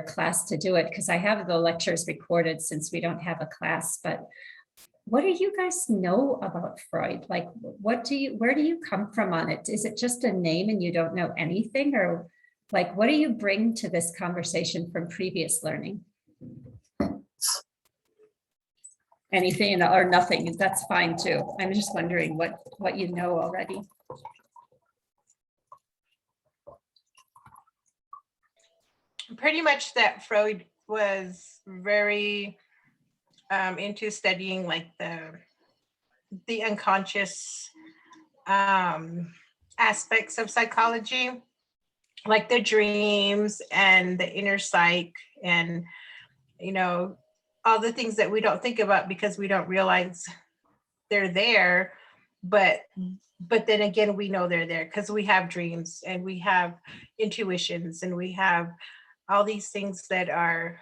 class to do it because I have the lectures recorded since we don't have a class, but what do you guys know about Freud? Like, where do you come from on it? Is it just a name and you don't know anything, or like, what do you bring to this conversation from previous learning? Anything or nothing, that's fine too. I'm just wondering what you know already. Pretty much that Freud was very into studying like the unconscious aspects of psychology, like the dreams and the inner psyche, and all the things that we don't think about because we don't realize they're there, but then again we know they're there because we have dreams and we have intuitions and we have all these things that are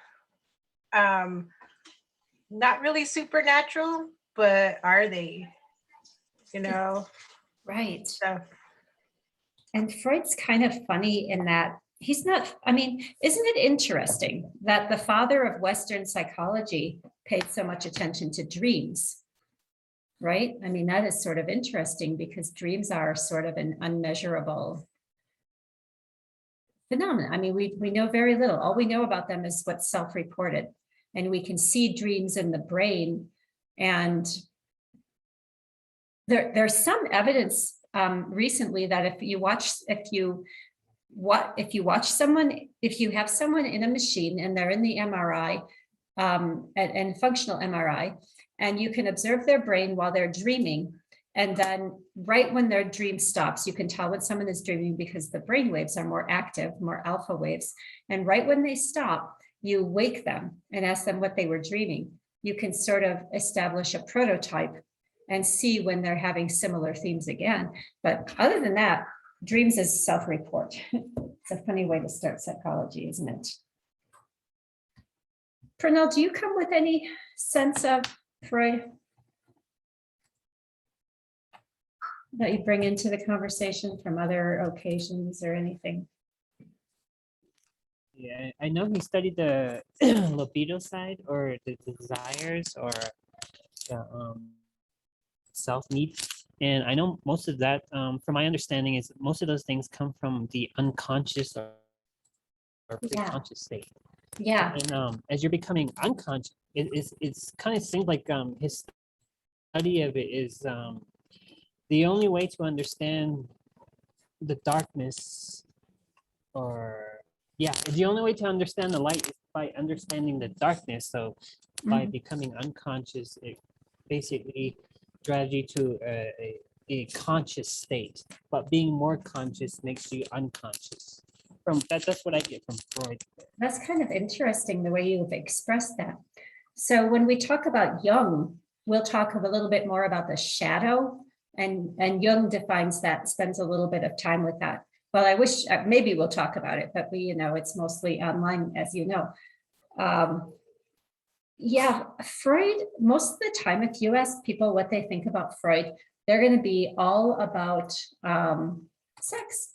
not really supernatural, but are they? Right. So. And Freud's kind of funny in that he's not, I mean, isn't it interesting that the father of Western psychology paid so much attention to dreams, right? I mean, that is sort of interesting because dreams are sort of an unmeasurable phenomenon. I mean, we know very little. All we know about them is what's self-reported, and we can see dreams in the brain. And there's some evidence recently that if you have someone in a machine and they're in the MRI and functional MRI, and you can observe their brain while they're dreaming, and then right when their dream stops, you can tell when someone is dreaming because the brain waves are more active, more alpha waves, and right when they stop, you wake them and ask them what they were dreaming. You can sort of establish a prototype and see when they're having similar themes again. But other than that, dreams is self-report. It's a funny way to start psychology, isn't it? Pernell, do you come with any sense of Freud that you bring into the conversation from other occasions or anything? Yeah, I know he studied the libido side, or the desires, or the self-needs. And I know most of that, from my understanding, is most of those things come from the unconscious or pre-conscious state. Yeah. And as you're becoming unconscious, it's kind of seems like his study of it is the only way to understand the darkness, the only way to understand the light is by understanding the darkness. So by becoming unconscious, it basically drives you to a conscious state, but being more conscious makes you unconscious. That's what I get from Freud. That's kind of interesting the way you've expressed that. So when we talk about Jung, we'll talk a little bit more about the shadow, and Jung defines that, spends a little bit of time with that. Well, I wish maybe we'll talk about it, but it's mostly online, as you know. Yeah, Freud, most of the time, if you ask people what they think about Freud, they're going to be all about sex,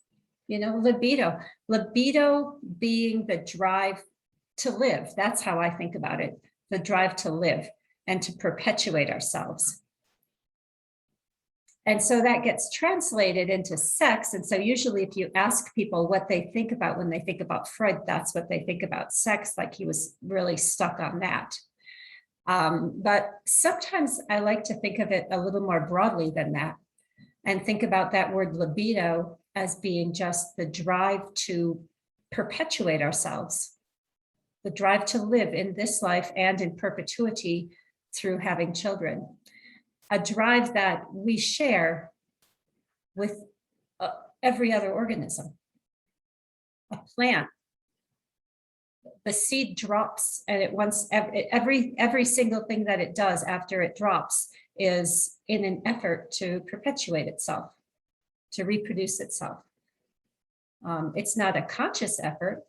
libido. Libido being the drive to live. That's how I think about it. The drive to live and to perpetuate ourselves. And so that gets translated into sex. And so usually if you ask people what they think about when they think about Freud, that's what they think about sex, like he was really stuck on that. But sometimes I like to think of it a little more broadly than that, and think about that word libido as being just the drive to perpetuate ourselves, the drive to live in this life and in perpetuity through having children. A drive that we share with every other organism. A plant, the seed drops, and it wants every single thing that it does after it drops is in an effort to perpetuate itself, to reproduce itself. It's not a conscious effort,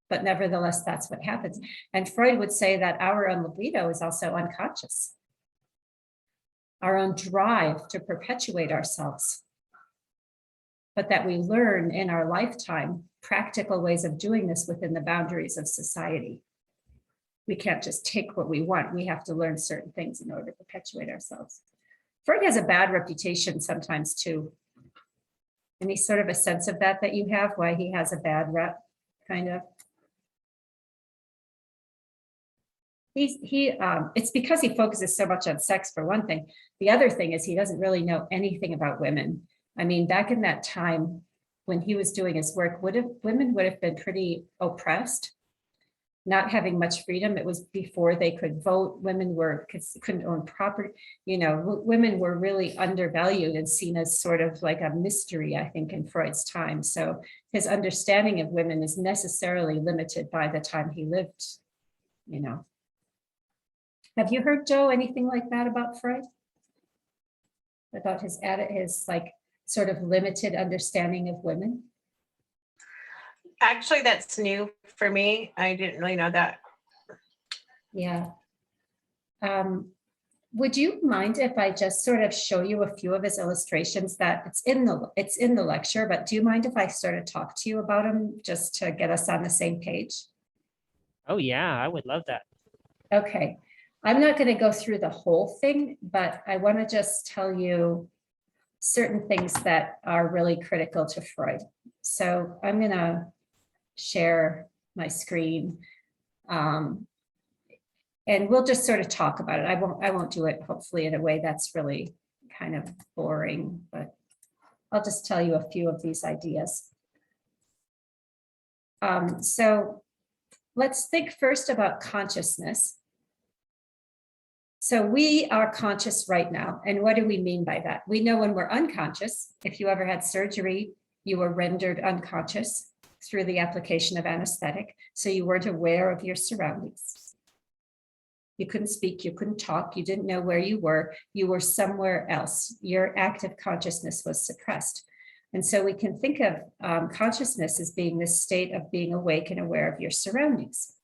but nevertheless, that's what happens. And Freud would say that our own libido is also unconscious. Our own drive to perpetuate ourselves, but that we learn in our lifetime practical ways of doing this within the boundaries of society. We can't just take what we want. We have to learn certain things in order to perpetuate ourselves. Freud has a bad reputation sometimes too. Any sort of a sense of that you have, why he has a bad rep, kind of? It's because he focuses so much on sex, for one thing. The other thing is he doesn't really know anything about women. I mean, back in that time when he was doing his work, women would have been pretty oppressed, not having much freedom. It was before they could vote. Women couldn't own property. You know, women were really undervalued and seen as sort of like a mystery, I think, in Freud's time. So his understanding of women is necessarily limited by the time he lived, you know. Have you heard, Joe, anything like that about Freud? About his like sort of limited understanding of women? Actually, that's new for me. I didn't really know that. Yeah. Would you mind if I just sort of show you a few of his illustrations that it's in the lecture, but do you mind if I sort of talk to you about them just to get us on the same page? Oh yeah, I would love that. Okay. I'm not going to go through the whole thing, but I want to just tell you certain things that are really critical to Freud. So I'm going to share my screen, and we'll just sort of talk about it. I won't do it hopefully in a way that's really kind of boring, but I'll just tell you a few of these ideas. So let's think first about consciousness. So we are conscious right now. And what do we mean by that? We know when we're unconscious. If you ever had surgery, you were rendered unconscious through the application of anesthetic. So you weren't aware of your surroundings. You couldn't speak, you couldn't talk, you didn't know where you were somewhere else. Your active consciousness was suppressed. And so we can think of consciousness as being this state of being awake and aware of your surroundings.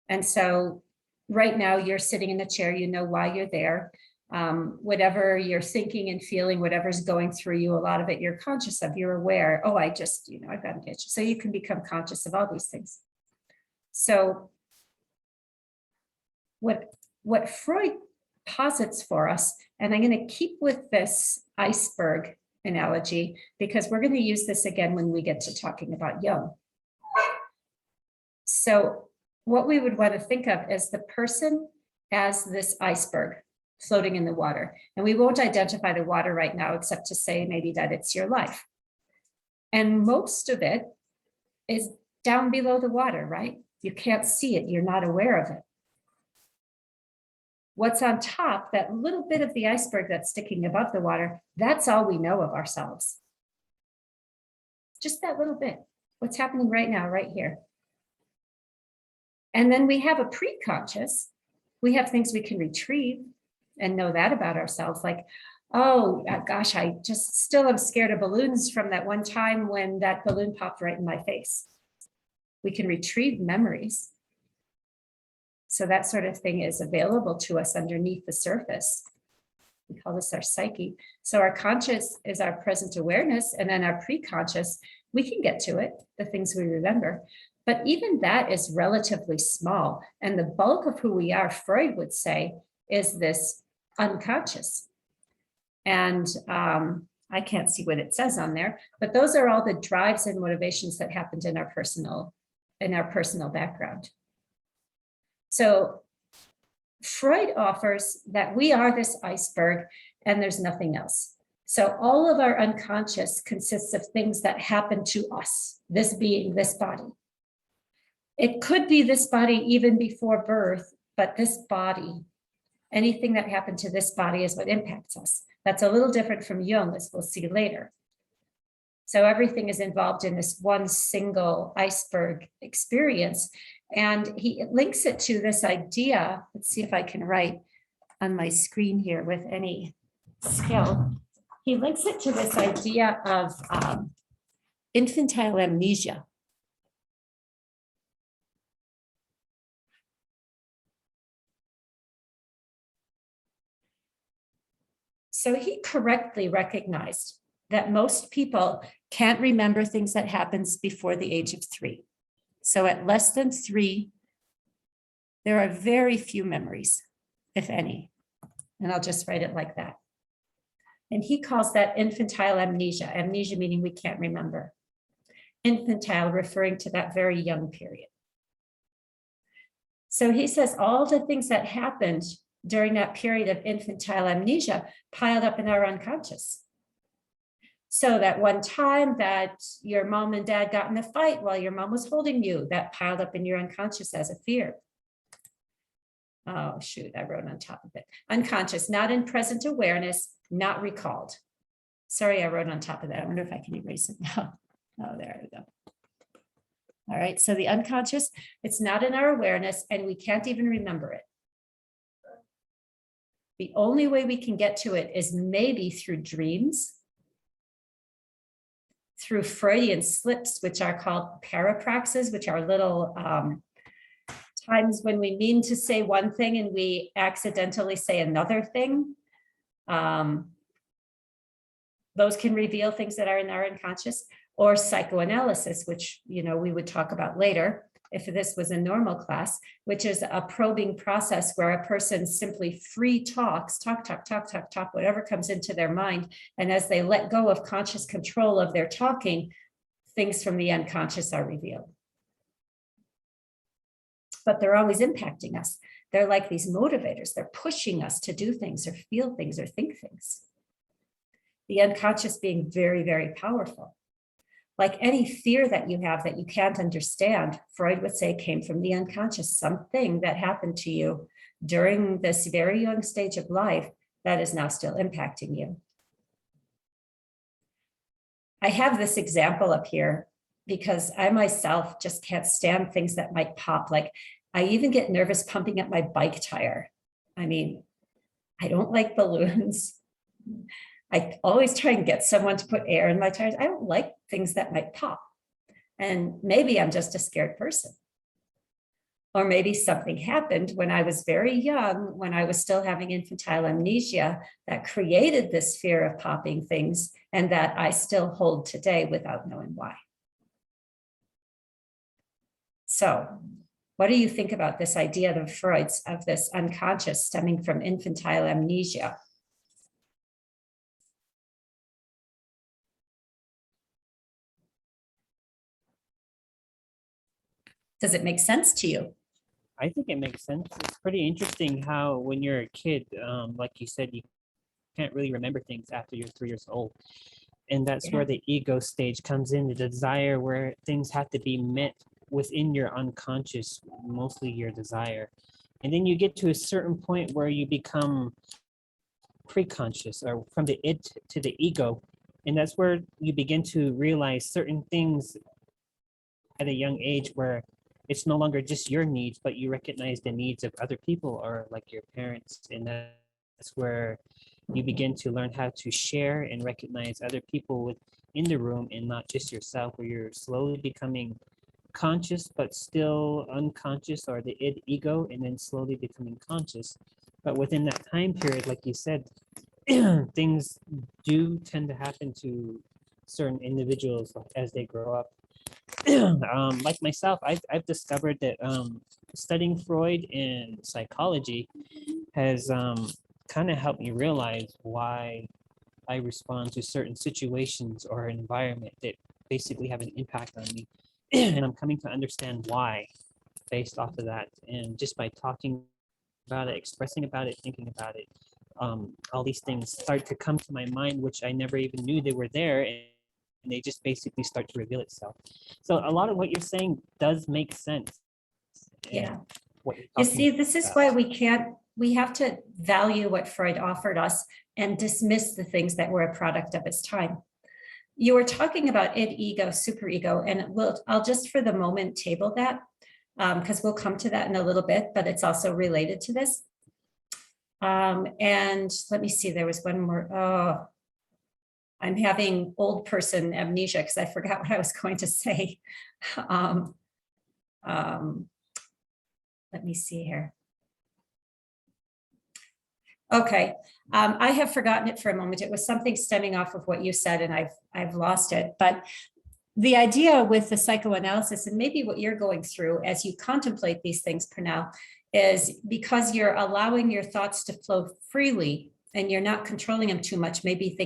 And so right now you're sitting in the chair, you know why you're there. Whatever you're thinking and feeling, whatever's going through you, a lot of it you're conscious of, you're aware, oh, I've got an itch. So you can become conscious of all these things. So what Freud posits for us, and I'm going to keep with this iceberg analogy, because we're going to use this again when we get to talking about Jung. So what we would want to think of is the person as this iceberg floating in the water. And we won't identify the water right now, except to say maybe that it's your life. And most of it is down below the water, right? You can't see it, you're not aware of it. What's on top, that little bit of the iceberg that's sticking above the water, that's all we know of ourselves. Just that little bit. What's happening right now, right here. And then we have a pre-conscious. We have things we can retrieve and know that about ourselves. Like, oh gosh, I just still am scared of balloons from that one time when that balloon popped right in my face. We can retrieve memories. So that sort of thing is available to us underneath the surface. We call this our psyche. So our conscious is our present awareness, and then our pre-conscious, we can get to it, the things we remember. But even that is relatively small. And the bulk of who we are, Freud would say, is this unconscious. And I can't see what it says on there, but those are all the drives and motivations that happened in our personal background. So Freud offers that we are this iceberg and there's nothing else. So all of our unconscious consists of things that happen to us, this being, this body. It could be this body even before birth, but this body, anything that happened to this body is what impacts us. That's a little different from Jung, as we'll see later. So everything is involved in this one single iceberg experience. And he links it to this idea. Let's see if I can write on my screen here with any skill. He links it to this idea of infantile amnesia. So he correctly recognized that most people can't remember things that happens before the age of 3. So at less than 3, there are very few memories, if any. And I'll just write it like that. And he calls that infantile amnesia, amnesia meaning we can't remember. Infantile referring to that very young period. So he says all the things that happened during that period of infantile amnesia piled up in our unconscious. So that one time that your mom and dad got in a fight while your mom was holding you, that piled up in your unconscious as a fear. Oh, shoot, I wrote on top of it. Unconscious, not in present awareness, not recalled. Sorry, I wrote on top of that. I wonder if I can erase it now. Oh, there we go. All right, so the unconscious, it's not in our awareness and we can't even remember it. The only way we can get to it is maybe through dreams, through Freudian slips, which are called parapraxis, which are little times when we mean to say one thing and we accidentally say another thing. Those can reveal things that are in our unconscious, or psychoanalysis, which we would talk about later if this was a normal class, which is a probing process where a person simply free talks, talk, whatever comes into their mind. And as they let go of conscious control of their talking, things from the unconscious are revealed. But they're always impacting us. They're like these motivators. They're pushing us to do things or feel things or think things. The unconscious being very, very powerful. Like any fear that you have that you can't understand, Freud would say came from the unconscious, something that happened to you during this very young stage of life that is now still impacting you. I have this example up here because I myself just can't stand things that might pop. Like I even get nervous pumping up my bike tire. I mean, I don't like balloons. I always try and get someone to put air in my tires. I don't like things that might pop. And maybe I'm just a scared person. Or maybe something happened when I was very young, when I was still having infantile amnesia, that created this fear of popping things and that I still hold today without knowing why. So what do you think about this idea of Freud's of this unconscious stemming from infantile amnesia? Does it make sense to you? I think it makes sense. It's pretty interesting how when you're a kid, like you said, you can't really remember things after you're 3 years old. And that's where the ego stage comes in, the desire where things have to be met within your unconscious, mostly your desire. And then you get to a certain point where you become pre-conscious, or from the id to the ego. And that's where you begin to realize certain things at a young age where it's no longer just your needs, but you recognize the needs of other people, or like your parents. And that's where you begin to learn how to share and recognize other people within the room and not just yourself, where you're slowly becoming conscious, but still unconscious, or the ego, and then slowly becoming conscious. But within that time period, like you said, things do tend to happen to certain individuals as they grow up. Like myself, I've discovered that studying Freud and psychology has kind of helped me realize why I respond to certain situations or an environment that basically have an impact on me. And I'm coming to understand why based off of that. And just by talking about it, expressing about it, thinking about it, all these things start to come to my mind, which I never even knew they were there. And they just basically start to reveal itself. So a lot of what you're saying does make sense. Yeah. You see, this is why we have to value what Freud offered us and dismiss the things that were a product of its time. You were talking about id, ego, superego, and I'll just for the moment table that because we'll come to that in a little bit, but it's also related to this. And let me see, there was one more. Oh, I'm having old person amnesia because I forgot what I was going to say. Let me see here. Okay, I have forgotten it for a moment. It was something stemming off of what you said, and I've lost it. But the idea with the psychoanalysis, and maybe what you're going through as you contemplate these things, Pernell, is because you're allowing your thoughts to flow freely and you're not controlling them too much. Maybe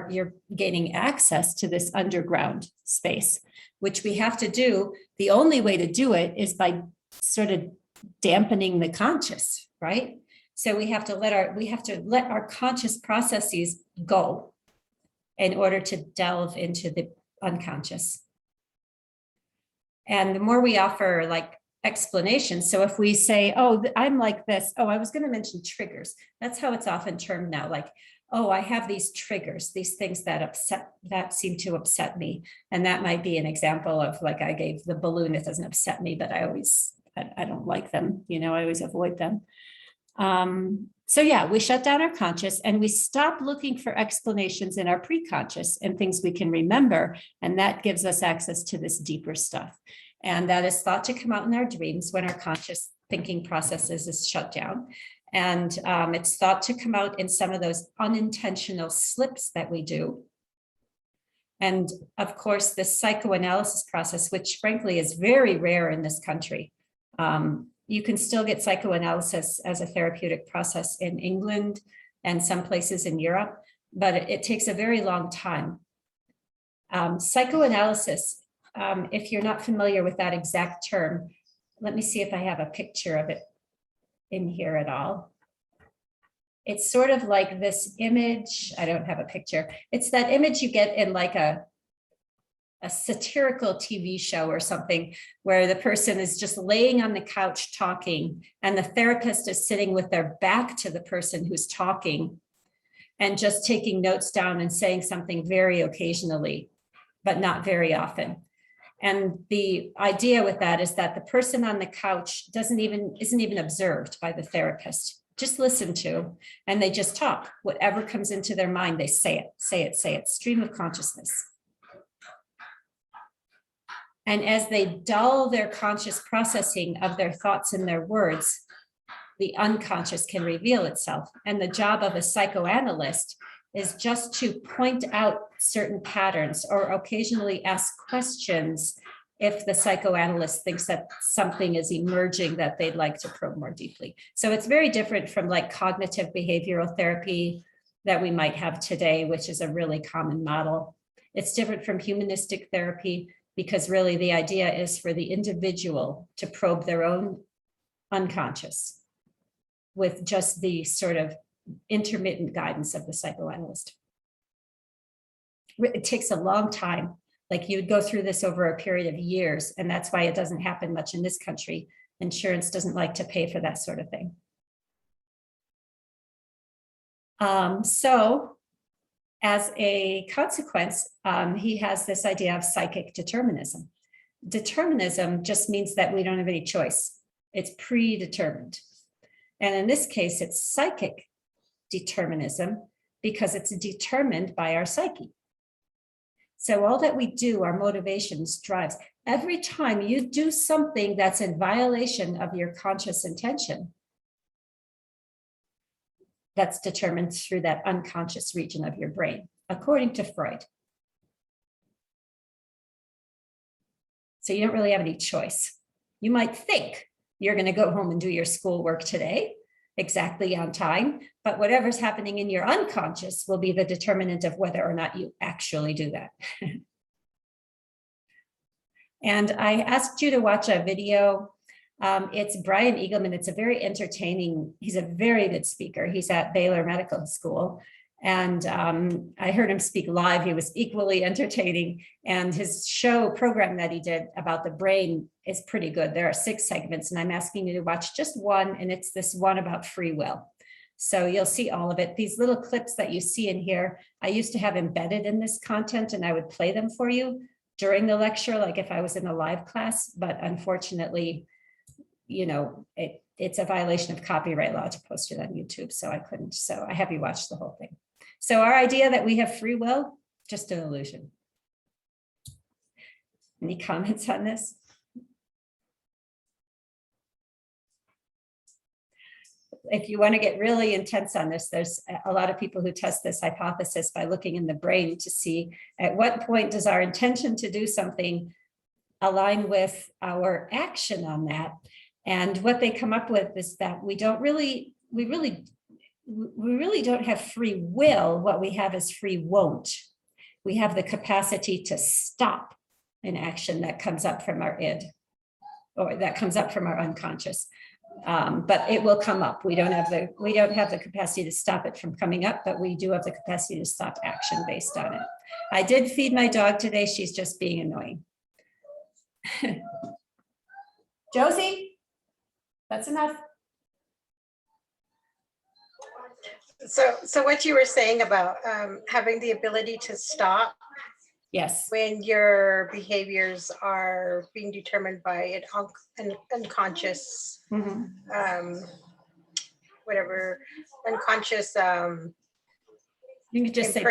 you're gaining access to this underground space, which we have to do. The only way to do it is by sort of dampening the conscious, right? So we have to let our conscious processes go in order to delve into the unconscious. And the more we offer like explanations, so if we say, oh, I'm like this, oh, I was going to mention triggers. That's how it's often termed now. Like, oh, I have these triggers, these things that seem to upset me. And that might be an example of, like I gave the balloon, it doesn't upset me, but I don't like them, I always avoid them. So yeah, we shut down our conscious and we stop looking for explanations in our pre-conscious and things we can remember. And that gives us access to this deeper stuff. And that is thought to come out in our dreams when our conscious thinking processes is shut down. And it's thought to come out in some of those unintentional slips that we do. And of course, this psychoanalysis process, which frankly is very rare in this country. You can still get psychoanalysis as a therapeutic process in England and some places in Europe, but it takes a very long time. Psychoanalysis, if you're not familiar with that exact term, let me see if I have a picture of it in here at all. It's sort of like this image. I don't have a picture. It's that image you get in like a satirical TV show or something where the person is just laying on the couch talking and the therapist is sitting with their back to the person who's talking and just taking notes down and saying something very occasionally, but not very often. And the idea with that is that the person on the couch isn't even observed by the therapist, just listened to, and they just talk. Whatever comes into their mind, they say it, stream of consciousness. And as they dull their conscious processing of their thoughts and their words, the unconscious can reveal itself. And the job of a psychoanalyst is just to point out certain patterns or occasionally ask questions if the psychoanalyst thinks that something is emerging that they'd like to probe more deeply. So it's very different from like cognitive behavioral therapy that we might have today, which is a really common model. It's different from humanistic therapy, because really the idea is for the individual to probe their own unconscious with just the sort of intermittent guidance of the psychoanalyst. It takes a long time. Like you would go through this over a period of years, and that's why it doesn't happen much in this country. Insurance doesn't like to pay for that sort of thing. So as a consequence, he has this idea of psychic determinism. Determinism just means that we don't have any choice. It's predetermined. And in this case, it's psychic determinism because it's determined by our psyche. So all that we do, our motivations, drives, every time you do something that's in violation of your conscious intention, that's determined through that unconscious region of your brain, according to Freud. So you don't really have any choice. You might think you're going to go home and do your schoolwork today, exactly on time, but whatever's happening in your unconscious will be the determinant of whether or not you actually do that. And I asked you to watch a video. It's Brian Eagleman. It's a very entertaining, he's a very good speaker. He's at Baylor Medical School. And I heard him speak live. He was equally entertaining. And his program that he did about the brain is pretty good. There are 6 segments, and I'm asking you to watch just one, and it's this one about free will. So you'll see all of it. These little clips that you see in here, I used to have embedded in this content, and I would play them for you during the lecture, like if I was in a live class, but unfortunately, it's a violation of copyright law to post it on YouTube, so I couldn't. So I have you watch the whole thing. So our idea that we have free will, just an illusion. Any comments on this? if you want to get really intense on this, there's a lot of people who test this hypothesis by looking in the brain to see at what point does our intention to do something align with our action on that. And what they come up with is that we really don't have free will. What we have is free won't. We have the capacity to stop an action that comes up from our id, or that comes up from our unconscious. But it will come up. We don't have the capacity to stop it from coming up, but we do have the capacity to stop action based on it. I did feed my dog today. She's just being annoying. Josie, that's enough. So what you were saying about having the ability to stop Yes. when your behaviors are being determined by an unconscious, Mhm. whatever, unconscious You can just say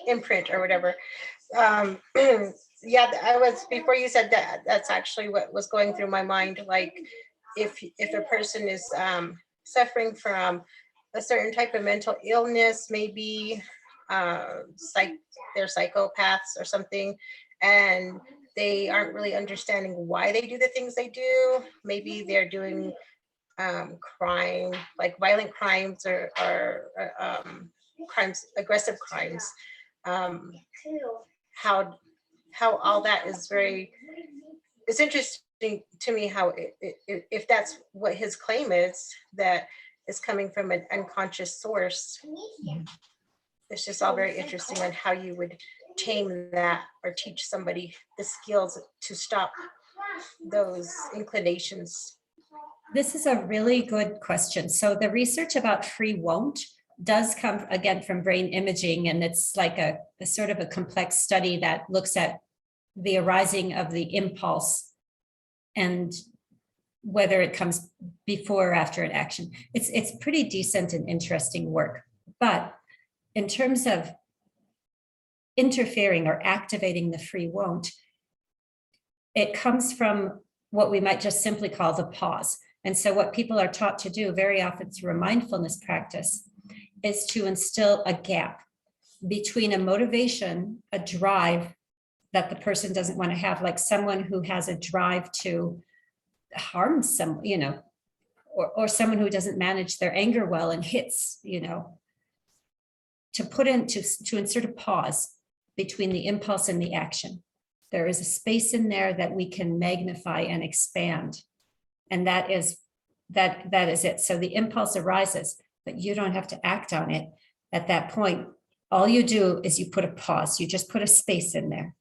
imprint or whatever. Yeah, I was, before you said that, that's actually what was going through my mind. Like if a person is suffering from a certain type of mental illness, maybe they're psychopaths or something, and they aren't really understanding why they do the things they do. Maybe they're doing crime, like violent crimes or crimes, aggressive crimes. How all that is it's interesting to me how if that's what his claim is, that is coming from an unconscious source. It's just all very interesting on how you would tame that or teach somebody the skills to stop those inclinations. This is a really good question. So the research about free won't does come again from brain imaging, and it's like a sort of a complex study that looks at the arising of the impulse and whether it comes before or after an action. It's pretty decent and interesting work. But in terms of interfering or activating the free won't, it comes from what we might just simply call the pause. And so what people are taught to do very often through a mindfulness practice is to instill a gap between a motivation, a drive that the person doesn't want to have, like someone who has a drive to harm some, or someone who doesn't manage their anger well and hits, to insert a pause between the impulse and the action. There is a space in there that we can magnify and expand. And that is it. So the impulse arises, but you don't have to act on it at that point. All you do is you put a pause. You just put a space in there.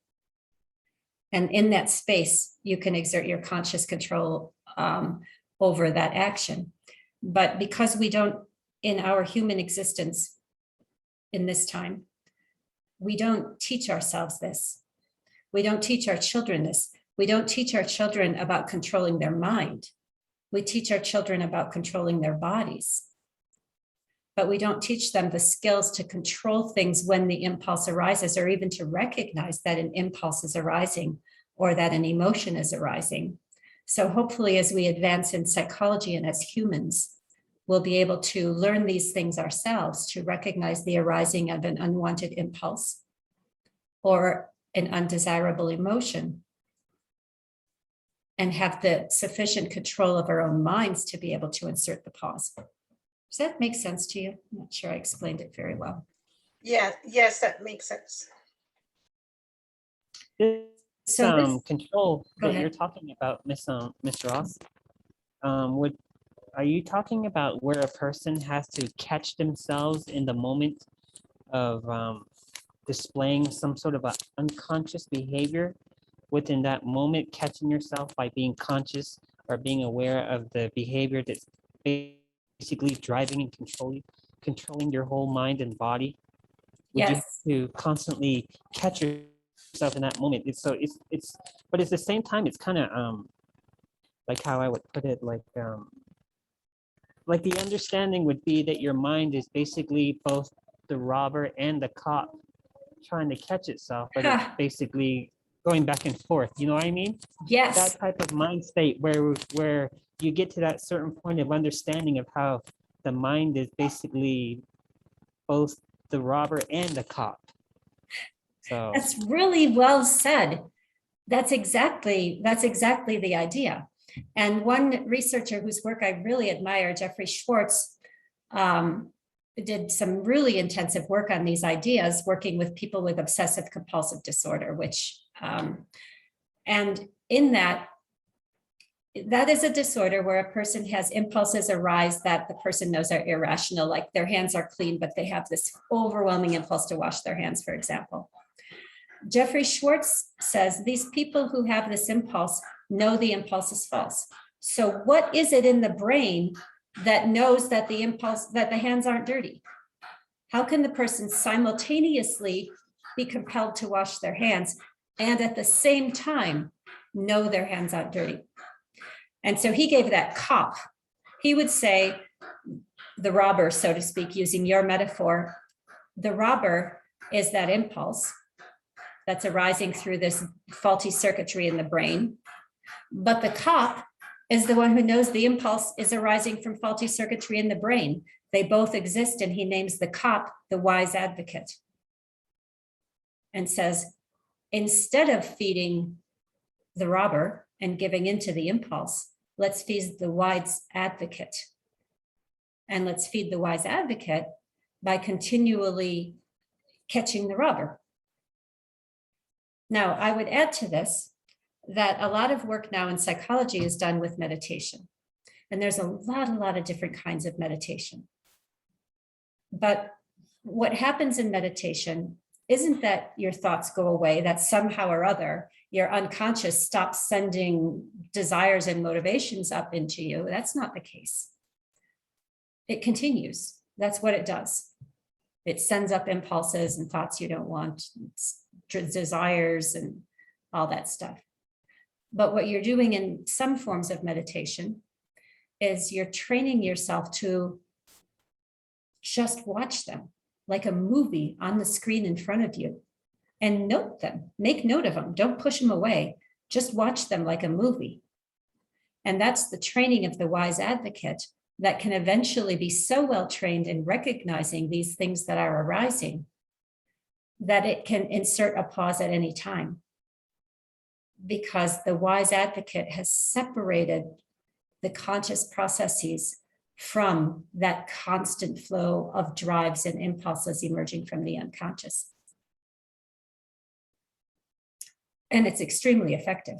And in that space, you can exert your conscious control over that action. But because we don't, in our human existence in this time, we don't teach ourselves this. We don't teach our children this. We don't teach our children about controlling their mind. We teach our children about controlling their bodies. But we don't teach them the skills to control things when the impulse arises, or even to recognize that an impulse is arising or that an emotion is arising. So hopefully, as we advance in psychology and as humans, we'll be able to learn these things ourselves, to recognize the arising of an unwanted impulse or an undesirable emotion, and have the sufficient control of our own minds to be able to insert the pause. Does that make sense to you? I'm not sure I explained it very well. Yeah, yes, that makes sense. So Control Go that ahead. you're talking about, Miss Ross, are you talking about where a person has to catch themselves in the moment of displaying some sort of unconscious behavior within that moment, catching yourself by being conscious or being aware of the behavior that's basically driving and controlling your whole mind and body? Would you have yes, to constantly catch yourself in that moment? But at the same time, it's kind of like how I would put it, like the understanding would be that your mind is basically both the robber and the cop trying to catch itself, but it's basically going back and forth. You know what I mean? yes, That type of mind state where you get to that certain point of understanding of how the mind is basically both the robber and the cop. So That's really well said. That's exactly the idea. And one researcher whose work I really admire, Jeffrey Schwartz, did some really intensive work on these ideas, working with people with obsessive compulsive disorder, which, and in that is a disorder where a person has impulses arise that the person knows are irrational, like their hands are clean, but they have this overwhelming impulse to wash their hands, for example. Jeffrey Schwartz says these people who have this impulse know the impulse is false. So what is it in the brain that knows that the impulse, that the hands aren't dirty? How can the person simultaneously be compelled to wash their hands and at the same time know their hands aren't dirty? And so he gave that cop. He would say the robber, so to speak, using your metaphor, the robber is that impulse that's arising through this faulty circuitry in the brain. But the cop is the one who knows the impulse is arising from faulty circuitry in the brain. They both exist, and he names the cop the wise advocate and says, instead of feeding the robber and giving into the impulse, let's feed the wise advocate. And let's feed the wise advocate by continually catching the robber. Now, I would add to this that a lot of work now in psychology is done with meditation. And there's a lot of different kinds of meditation. But what happens in meditation isn't that your thoughts go away, that somehow or other your unconscious stops sending desires and motivations up into you. That's not the case. It continues. That's what it does. It sends up impulses and thoughts you don't want, desires and all that stuff. But what you're doing in some forms of meditation is you're training yourself to just watch them like a movie on the screen in front of you and note them, make note of them. Don't push them away. Just watch them like a movie. And that's the training of the wise advocate that can eventually be so well trained in recognizing these things that are arising that it can insert a pause at any time, because the wise advocate has separated the conscious processes from that constant flow of drives and impulses emerging from the unconscious. And it's extremely effective.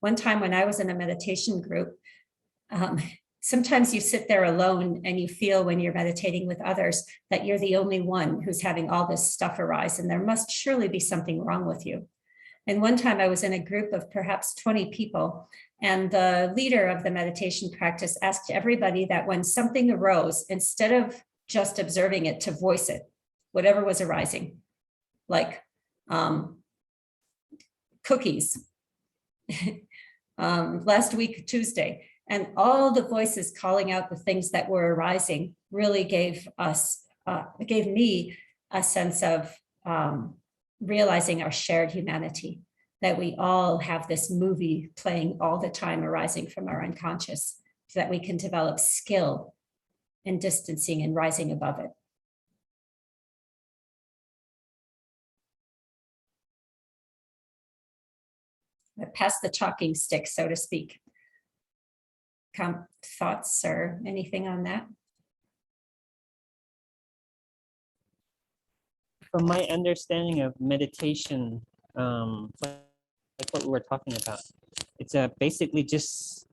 One time when I was in a meditation group, sometimes you sit there alone and you feel when you're meditating with others that you're the only one who's having all this stuff arise, and there must surely be something wrong with you. And one time I was in a group of perhaps 20 people, and the leader of the meditation practice asked everybody that when something arose, instead of just observing it, to voice it, whatever was arising, like cookies last week, Tuesday. And all the voices calling out the things that were arising really gave me a sense of realizing our shared humanity, that we all have this movie playing all the time arising from our unconscious, so that we can develop skill in distancing and rising above it. I pass the talking stick, so to speak. Thoughts or anything on that? from my understanding of meditation, like what we were talking about, it's basically just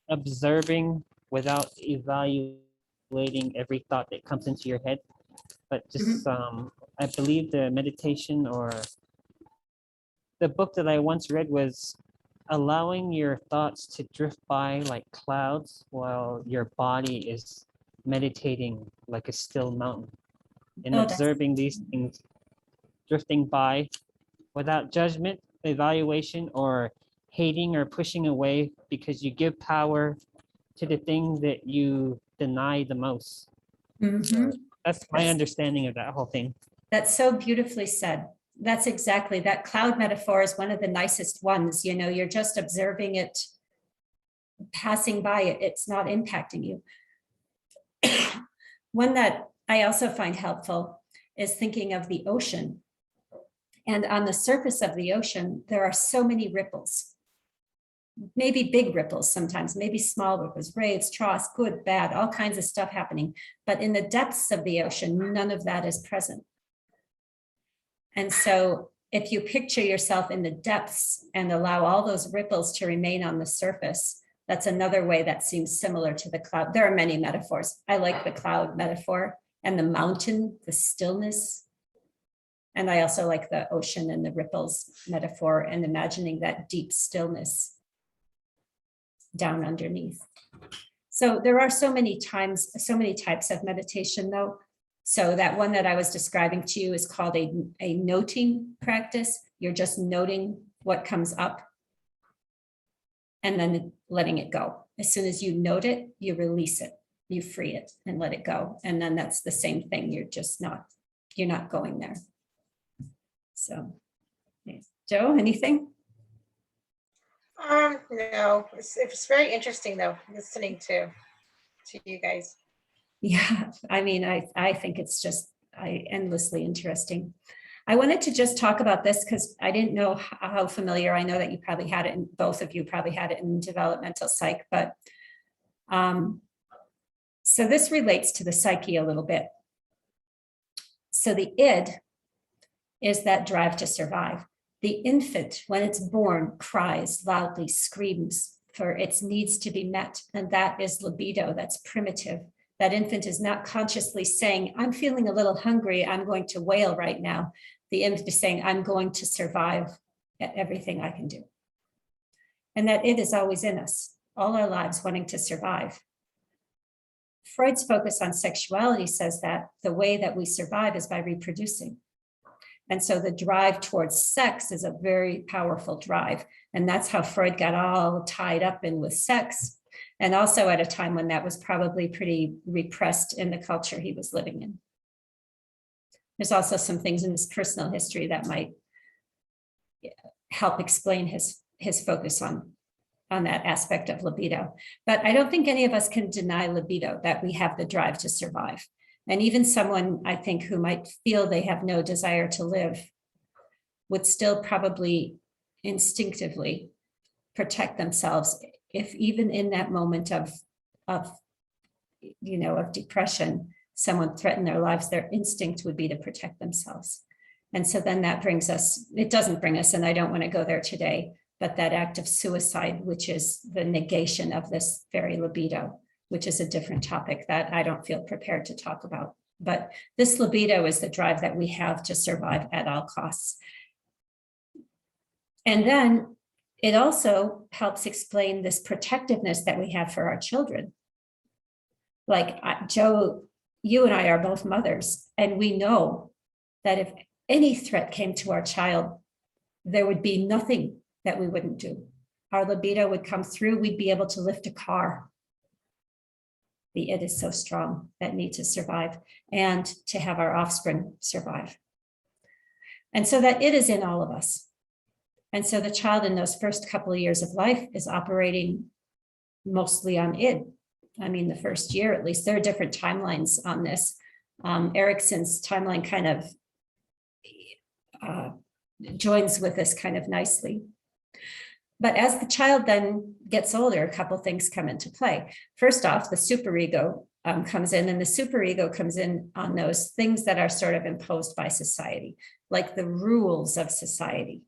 observing without evaluating every thought that comes into your head, but just I believe the meditation or the book that I once read was allowing your thoughts to drift by like clouds while your body is meditating like a still mountain, and observing these things drifting by without judgment, evaluation, or hating or pushing away, because you give power to the things that you deny the most. So that's my understanding of that whole thing. That's so beautifully said. That's exactly, that cloud metaphor is one of the nicest ones. You know, you're just observing it passing by it, it's not impacting you. One that I also find helpful is thinking of the ocean. And on the surface of the ocean, there are so many ripples. Maybe big ripples sometimes, maybe small ripples, waves, troughs, good, bad, all kinds of stuff happening. But in the depths of the ocean, none of that is present. And so if you picture yourself in the depths and allow all those ripples to remain on the surface, that's another way that seems similar to the cloud. There are many metaphors. I like the cloud metaphor and the mountain, the stillness. And I also like the ocean and the ripples metaphor and imagining that deep stillness down underneath. So there are so many times, so many types of meditation though. So that one that I was describing to you is called a noting practice. You're just noting what comes up and then letting it go. As soon as you note it, you release it, you free it and let it go. And then that's the same thing. You're not going there. So, Joe, anything? No, it's very interesting though, listening to you guys. Yeah, I mean, I think it's just endlessly interesting. I wanted to just talk about this because I didn't know how familiar. I know that you probably had it, and both of you probably had it in developmental psych, but so this relates to the psyche a little bit. So the id is that drive to survive. The infant, when it's born, cries loudly, screams for its needs to be met. And that is libido, that's primitive. That infant is not consciously saying, I'm feeling a little hungry, I'm going to wail right now. The infant is saying, I'm going to survive at everything I can do. And that it is always in us, all our lives wanting to survive. Freud's focus on sexuality says that the way that we survive is by reproducing. And so the drive towards sex is a very powerful drive. And that's how Freud got all tied up in with sex. And also at a time when that was probably pretty repressed in the culture he was living in. There's also some things in his personal history that might help explain his focus on that aspect of libido. But I don't think any of us can deny libido, that we have the drive to survive. And even someone, I think, who might feel they have no desire to live would still probably instinctively protect themselves if even in that moment of depression, someone threatened their lives, their instinct would be to protect themselves. And so then that brings us, it doesn't bring us, and I don't want to go there today, but that act of suicide, which is the negation of this very libido, which is a different topic that I don't feel prepared to talk about. But this libido is the drive that we have to survive at all costs. And then it also helps explain this protectiveness that we have for our children. Like Joe, you and I are both mothers, and we know that if any threat came to our child, there would be nothing that we wouldn't do. Our libido would come through, we'd be able to lift a car. The id is so strong, that need to survive and to have our offspring survive. And so that id is in all of us. And so the child in those first couple of years of life is operating mostly on id. I mean, the first year, at least. There are different timelines on this. Erickson's timeline kind of joins with this kind of nicely. But as the child then gets older, a couple things come into play. First off, the superego comes in, and the superego comes in on those things that are sort of imposed by society, like the rules of society,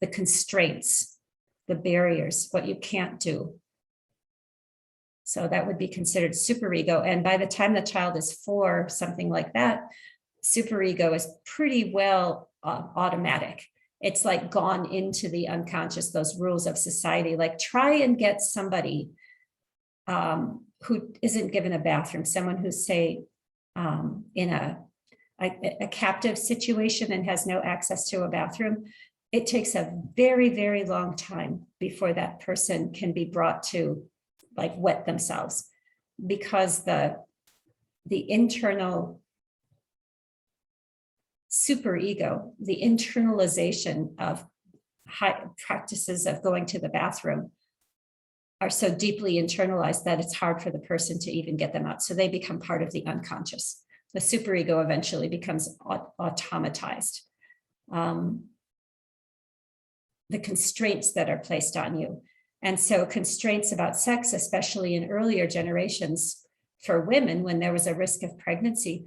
the constraints, the barriers, what you can't do. So that would be considered superego. And by the time the child is 4, something like that, superego is pretty well automatic. It's like gone into the unconscious, those rules of society. Like try and get somebody who isn't given a bathroom, someone who's say in a captive situation and has no access to a bathroom. It takes a very, very long time before that person can be brought to like wet themselves, because the internal superego, the internalization of high practices of going to the bathroom are so deeply internalized that it's hard for the person to even get them out. So they become part of the unconscious. The superego eventually becomes automatized. The constraints that are placed on you. And so constraints about sex, especially in earlier generations for women, when there was a risk of pregnancy,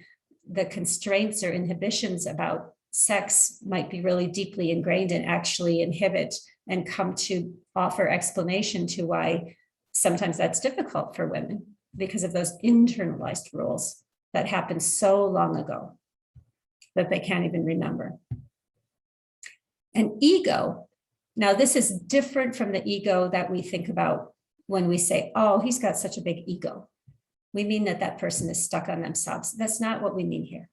the constraints or inhibitions about sex might be really deeply ingrained and actually inhibit and come to offer explanation to why sometimes that's difficult for women because of those internalized rules that happened so long ago that they can't even remember. And ego, now this is different from the ego that we think about when we say, oh, he's got such a big ego. We mean that that person is stuck on themselves. That's not what we mean here.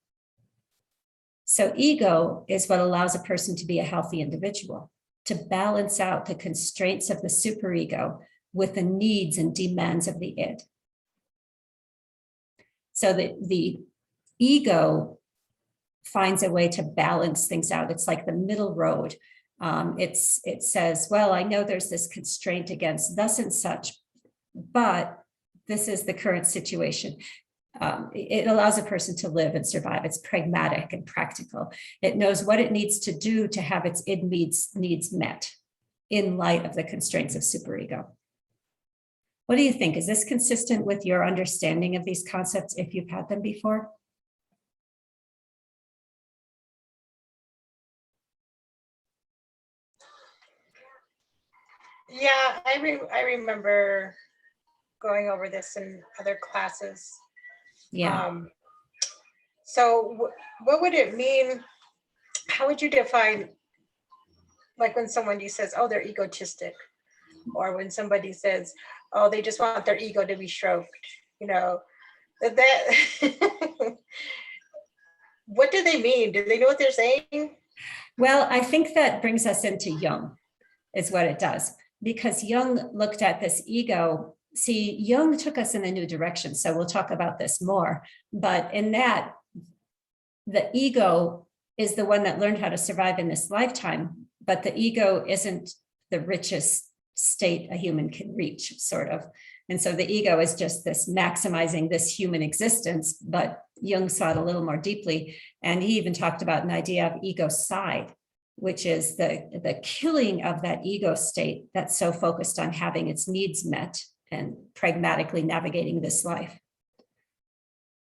So ego is what allows a person to be a healthy individual, to balance out the constraints of the superego with the needs and demands of the id. So the ego finds a way to balance things out. It's like the middle road. It says, well, I know there's this constraint against thus and such, but this is the current situation. It allows a person to live and survive. It's pragmatic and practical. It knows what it needs to do to have its id needs met in light of the constraints of superego. What do you think? Is this consistent with your understanding of these concepts if you've had them before? Yeah, I remember going over this in other classes. Yeah. So what would it mean? How would you define, like when somebody says, oh, they're egotistic, or when somebody says, oh, they just want their ego to be stroked, you know, that what do they mean? Do they know what they're saying? Well, I think that brings us into Jung, is what it does, because Jung looked at this ego. See, Jung took us in a new direction, so we'll talk about this more. But in that, the ego is the one that learned how to survive in this lifetime, but the ego isn't the richest state a human can reach, sort of. And so the ego is just this maximizing this human existence, but Jung saw it a little more deeply. And he even talked about an idea of ego-cide, which is the killing of that ego state that's so focused on having its needs met and pragmatically navigating this life.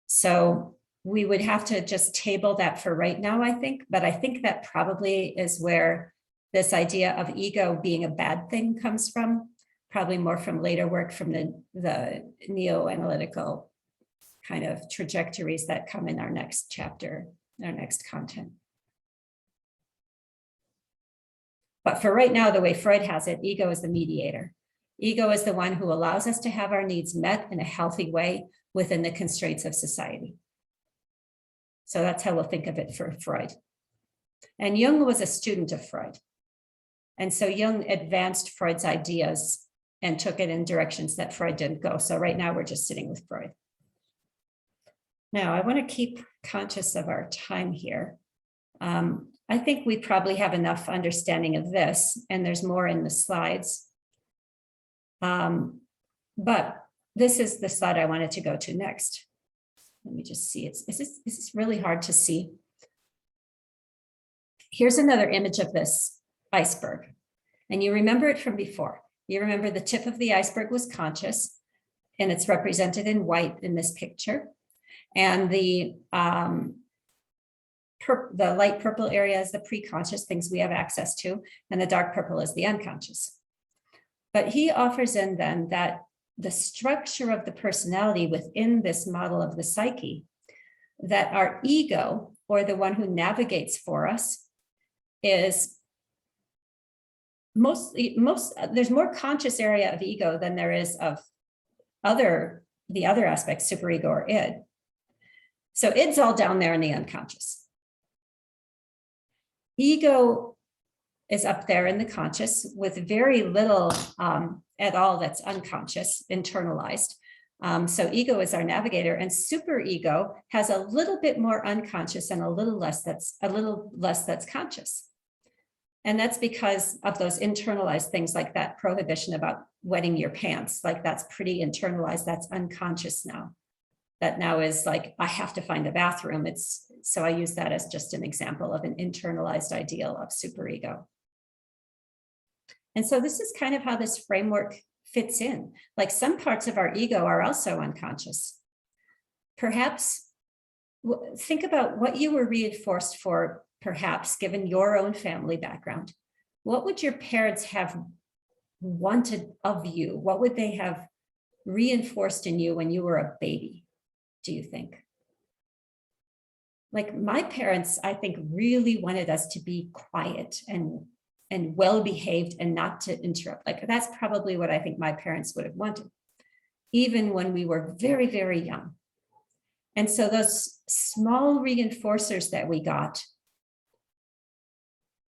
So we would have to just table that for right now, I think, but I think that probably is where this idea of ego being a bad thing comes from, probably more from later work from the neo-analytical kind of trajectories that come in our next chapter, our next content. But for right now, the way Freud has it, ego is the mediator. Ego is the one who allows us to have our needs met in a healthy way within the constraints of society. So that's how we'll think of it for Freud. And Jung was a student of Freud. And so Jung advanced Freud's ideas and took it in directions that Freud didn't go. So right now we're just sitting with Freud. Now I want to keep conscious of our time here. I think we probably have enough understanding of this, and there's more in the slides. But this is the slide I wanted to go to next. Let me just see. Is this really hard to see? Here's another image of this iceberg. And you remember it from before. You remember the tip of the iceberg was conscious, and it's represented in white in this picture. And the light purple area is the pre-conscious, things we have access to, and the dark purple is the unconscious. But he offers in then that the structure of the personality within this model of the psyche, that our ego, or the one who navigates for us, is there's more conscious area of ego than there is of the other aspects, superego or id. So id's all down there in the unconscious. Ego is up there in the conscious with very little at all that's unconscious, internalized. So ego is our navigator, and superego has a little bit more unconscious and a little less that's conscious. And that's because of those internalized things like that prohibition about wetting your pants. Like that's pretty internalized. That's unconscious now. That now is like, I have to find a bathroom. So I use that as just an example of an internalized ideal of superego. And so this is kind of how this framework fits in. Like some parts of our ego are also unconscious. Perhaps think about what you were reinforced for, perhaps given your own family background. What would your parents have wanted of you? What would they have reinforced in you when you were a baby, do you think? Like my parents, I think, really wanted us to be quiet and well-behaved and not to interrupt. Like that's probably what I think my parents would have wanted, even when we were very, very young. And so those small reinforcers that we got,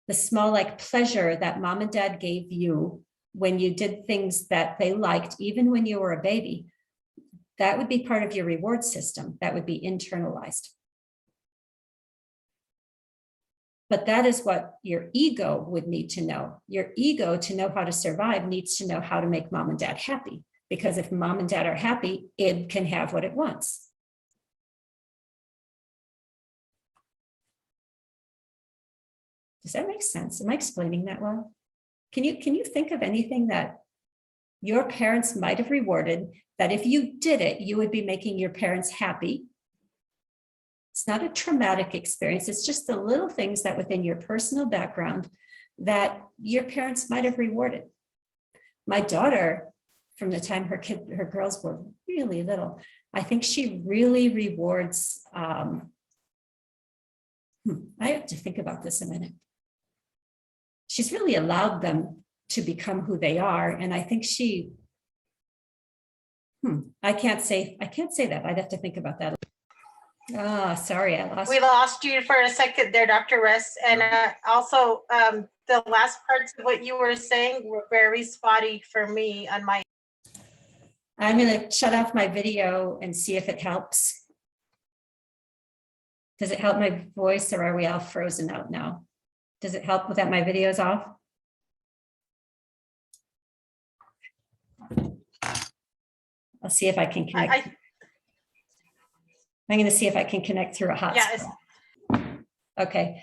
the small like pleasure that mom and dad gave you when you did things that they liked, even when you were a baby, that would be part of your reward system. That would be internalized. But that is what your ego would need to know. Your ego, to know how to survive, needs to know how to make mom and dad happy. Because if mom and dad are happy, it can have what it wants. Does that make sense? Am I explaining that well? Can you think of anything that your parents might have rewarded that if you did it, you would be making your parents happy? It's not a traumatic experience. It's just the little things that within your personal background that your parents might have rewarded. My daughter, from the time her girls were really little, I think she really rewards, I have to think about this a minute. She's really allowed them to become who they are. And I think she, I can't say that. I'd have to think about that. Oh, sorry, I lost. We lost you for a second there, Dr. Russ. And also the last parts of what you were saying were very spotty for me on my. I'm going to shut off my video and see if it helps. Does it help my voice, or are we all frozen out now? Does it help that my video is off? I'll see if I can connect. I'm going to see if I can connect through a hotspot. Yes. Okay.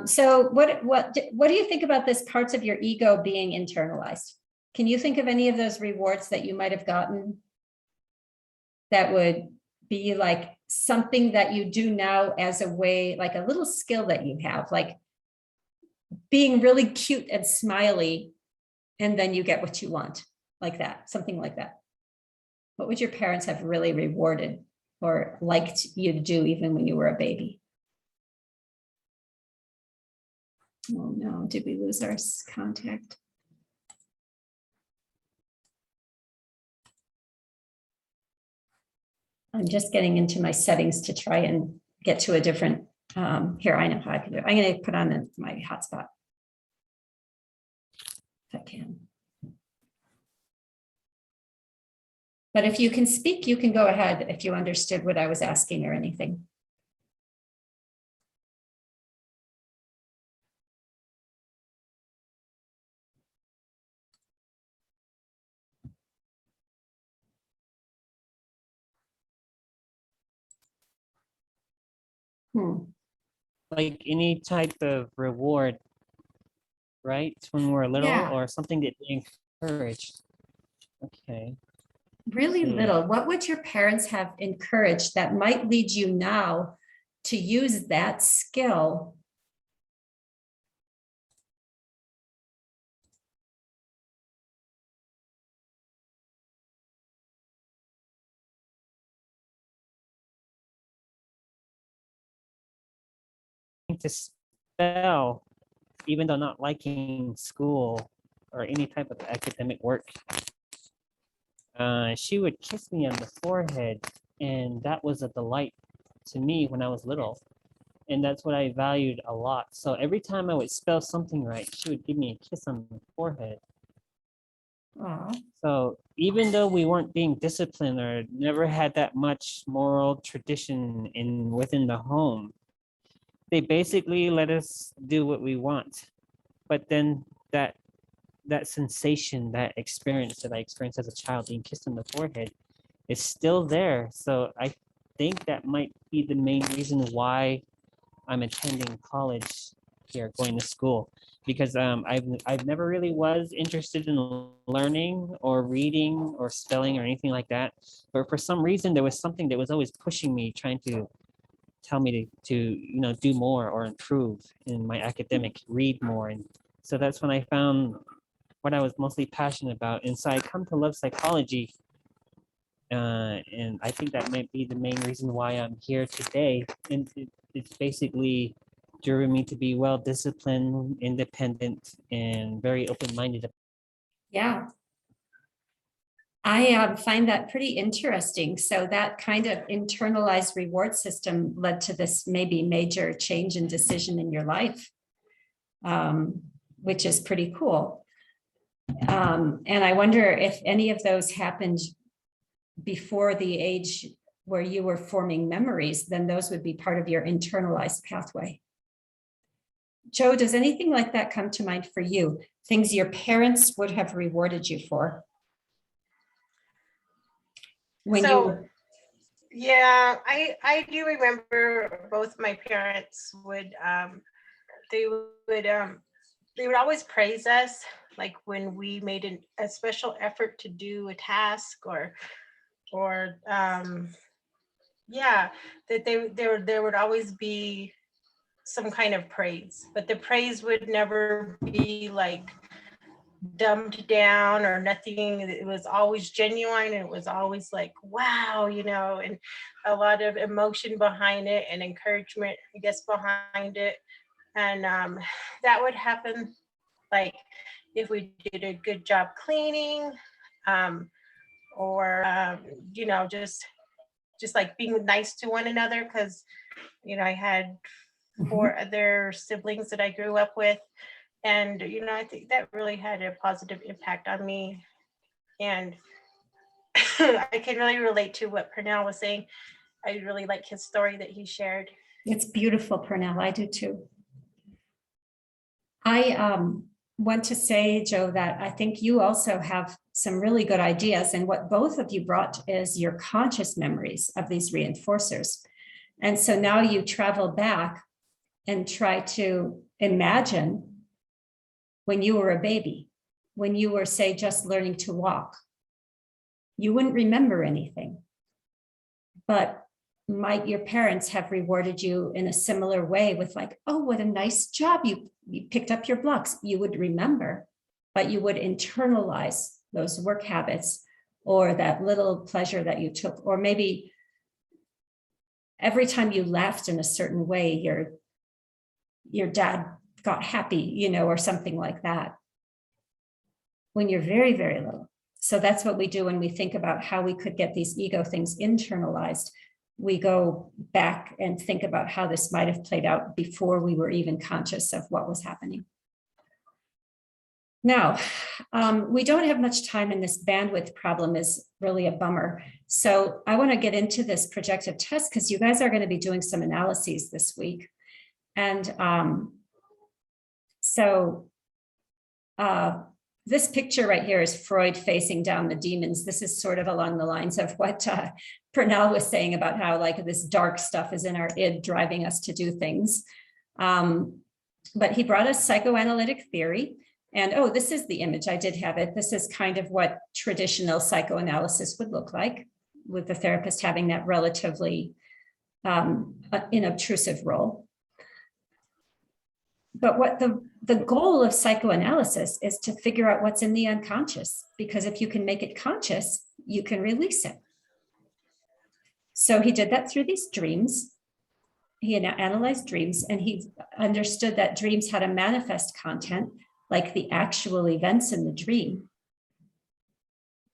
So what do you think about this parts of your ego being internalized? Can you think of any of those rewards that you might have gotten that would be like something that you do now as a way, like a little skill that you have, like being really cute and smiley, and then you get what you want, like that, something like that? What would your parents have really rewarded or liked you to do even when you were a baby? Oh no, did we lose our contact? I'm just getting into my settings to try and get to a different, here, I know how I can do it. I'm going to put on my hotspot if I can. But if you can speak, you can go ahead if you understood what I was asking or anything. Like any type of reward, right? When we're little, Yeah. or something that they encouraged. Okay. Really Hmm. little. What would your parents have encouraged that might lead you now to use that skill? To spell, even though not liking school or any type of academic work. She would kiss me on the forehead, and that was a delight to me when I was little. And that's what I valued a lot. So every time I would spell something right, she would give me a kiss on the forehead. Aw. So even though we weren't being disciplined or never had that much moral tradition within the home, they basically let us do what we want. but then that sensation, that experience that I experienced as a child, being kissed on the forehead, is still there. So I think that might be the main reason why I'm attending college here, going to school, because I've never really was interested in learning or reading or spelling or anything like that. But for some reason, there was something that was always pushing me, trying to tell me to do more or improve in my academic, read more. And so that's when I found what I was mostly passionate about. And so I come to love psychology. And I think that might be the main reason why I'm here today. And it's basically driven me to be well-disciplined, independent, and very open-minded. Yeah. I find that pretty interesting. So that kind of internalized reward system led to this maybe major change in decision in your life, which is pretty cool. And I wonder if any of those happened before the age where you were forming memories, then those would be part of your internalized pathway. Joe, does anything like that come to mind for you? Things your parents would have rewarded you for? When you So, were, yeah, I do remember both my parents would they would always praise us, like when we made a special effort to do a task or yeah, that there would always be some kind of praise, but the praise would never be like dumbed down or nothing. It was always genuine, and it was always like, wow, and a lot of emotion behind it and encouragement, I guess, behind it. And that would happen like if we did a good job cleaning, or just like being nice to one another, because I had 4 other siblings that I grew up with. And, I think that really had a positive impact on me. And I can really relate to what Pernell was saying. I really like his story that he shared. it's beautiful, Pernell. I do too. I want to say, Joe, that I think you also have some really good ideas. And what both of you brought is your conscious memories of these reinforcers. And so now you travel back and try to imagine when you were a baby, when you were, say, just learning to walk. You wouldn't remember anything, but might your parents have rewarded you in a similar way with like, oh, what a nice job, you picked up your blocks. You would remember, but you would internalize those work habits or that little pleasure that you took, or maybe every time you laughed in a certain way, your dad got happy, or something like that when you're very, very little. So that's what we do when we think about how we could get these ego things internalized. We go back and think about how this might have played out before we were even conscious of what was happening. Now, we don't have much time, and this bandwidth problem is really a bummer. So I want to get into this projective test because you guys are going to be doing some analyses this week. And this picture right here is Freud facing down the demons. This is sort of along the lines of what Pernell was saying about how like this dark stuff is in our id driving us to do things. But he brought us psychoanalytic theory. And oh, this is the image. I did have it. This is kind of what traditional psychoanalysis would look like, with the therapist having that relatively inobtrusive role. But what the goal of psychoanalysis is to figure out what's in the unconscious, because if you can make it conscious, you can release it. So he did that through these dreams. He analyzed dreams, and he understood that dreams had a manifest content, like the actual events in the dream,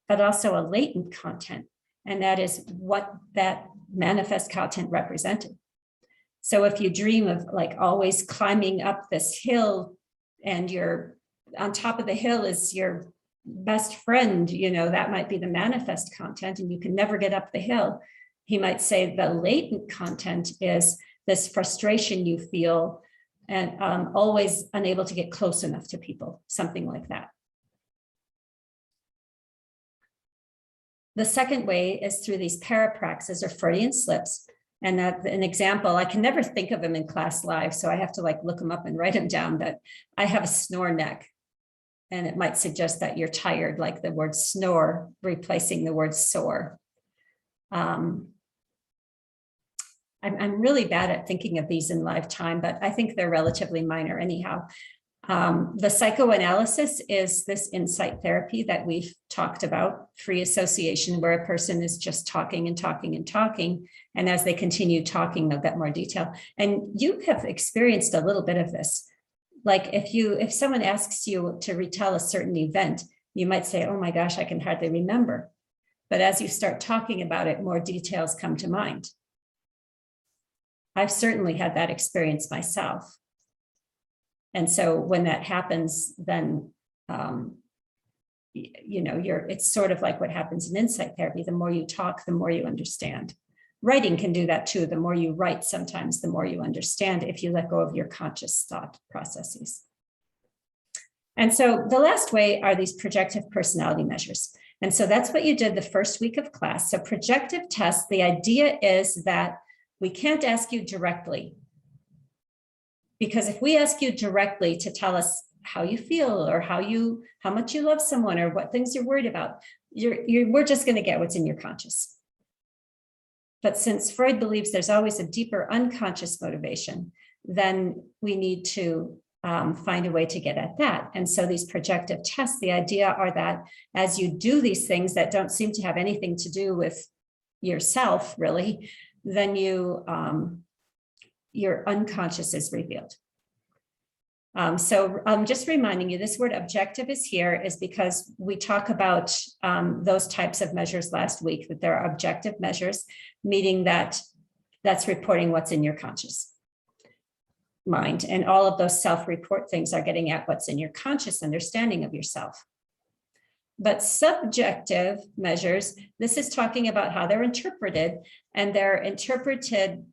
but also a latent content, and that is what that manifest content represented. So if you dream of like always climbing up this hill and you're on top of the hill is your best friend, that might be the manifest content, and you can never get up the hill. He might say the latent content is this frustration you feel and always unable to get close enough to people, something like that. The second way is through these parapraxis or Freudian slips. And an example, I can never think of them in class live, so I have to like look them up and write them down, but I have a snore neck. And it might suggest that you're tired, like the word snore, replacing the word sore. I'm really bad at thinking of these in live time, but I think they're relatively minor anyhow. The psychoanalysis is this insight therapy that we've talked about, free association, where a person is just talking and talking and talking. And as they continue talking, they'll get more detail. And you have experienced a little bit of this. Like if someone asks you to retell a certain event, you might say, oh my gosh, I can hardly remember. But as you start talking about it, more details come to mind. I've certainly had that experience myself. And so when that happens, then, it's sort of like what happens in insight therapy. The more you talk, the more you understand. Writing can do that too. The more you write, sometimes the more you understand if you let go of your conscious thought processes. And so the last way are these projective personality measures. And so that's what you did the first week of class. So projective tests, the idea is that we can't ask you directly. Because if we ask you directly to tell us how you feel or how much you love someone or what things you're worried about, we're just going to get what's in your conscious. But since Freud believes there's always a deeper unconscious motivation, then we need to find a way to get at that. And so these projective tests, the idea are that as you do these things that don't seem to have anything to do with yourself, really, then your unconscious is revealed. So I'm just reminding you, this word objective is here is because we talk about those types of measures last week, that there are objective measures, meaning that that's reporting what's in your conscious mind. And all of those self-report things are getting at what's in your conscious understanding of yourself. But subjective measures, this is talking about how they're interpreted, and they're interpreted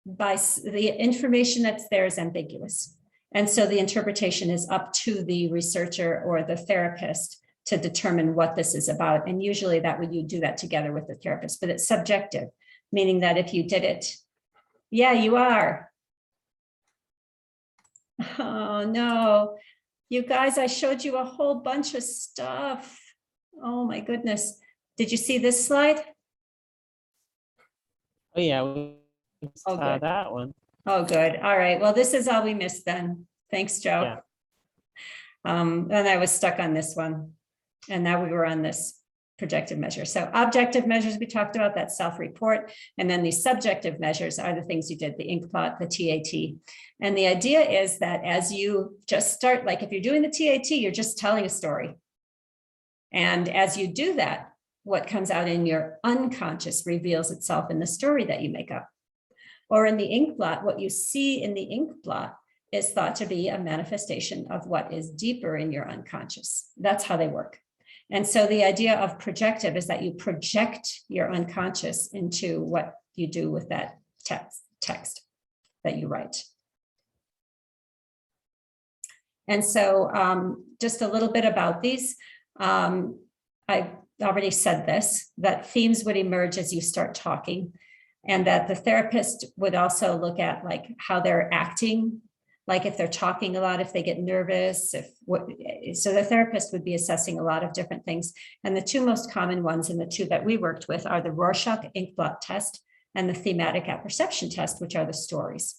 by the information that's there is ambiguous. And so the interpretation is up to the researcher or the therapist to determine what this is about. And usually you do that together with the therapist, but it's subjective, meaning that if you did it, yeah, you are. Oh no, you guys, I showed you a whole bunch of stuff. Oh my goodness. Did you see this slide? Oh yeah, we saw good. that one. Oh, good. All right. Well, this is all we missed then. Thanks, Joe. Yeah. And I was stuck on this one. And now we were on this projective measure. So objective measures we talked about, that self-report. And then these subjective measures are the things you did, the ink plot, the TAT. And the idea is that as you just start, like if you're doing the TAT, you're just telling a story. And as you do that, what comes out in your unconscious reveals itself in the story that you make up. Or in the ink blot, what you see in the ink blot is thought to be a manifestation of what is deeper in your unconscious. That's how they work. And so the idea of projective is that you project your unconscious into what you do with that text that you write. And so just a little bit about these. I already said this, that themes would emerge as you start talking, and that the therapist would also look at like how they're acting, like if they're talking a lot, if they get nervous, so the therapist would be assessing a lot of different things. And the two most common ones, and the two that we worked with, are the Rorschach ink blot test and the thematic apperception test, which are the stories.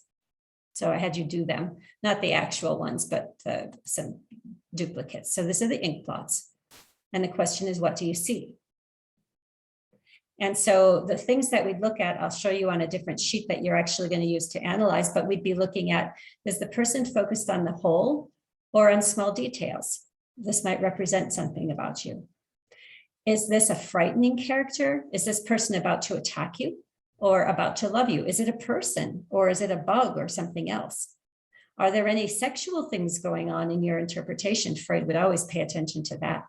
So I had you do them, not the actual ones, but some duplicates. So these are the ink blots. And the question is, what do you see? And so the things that we'd look at, I'll show you on a different sheet that you're actually going to use to analyze, but we'd be looking at, is the person focused on the whole or on small details? This might represent something about you. Is this a frightening character? Is this person about to attack you or about to love you? Is it a person or is it a bug or something else? Are there any sexual things going on in your interpretation? Freud would always pay attention to that.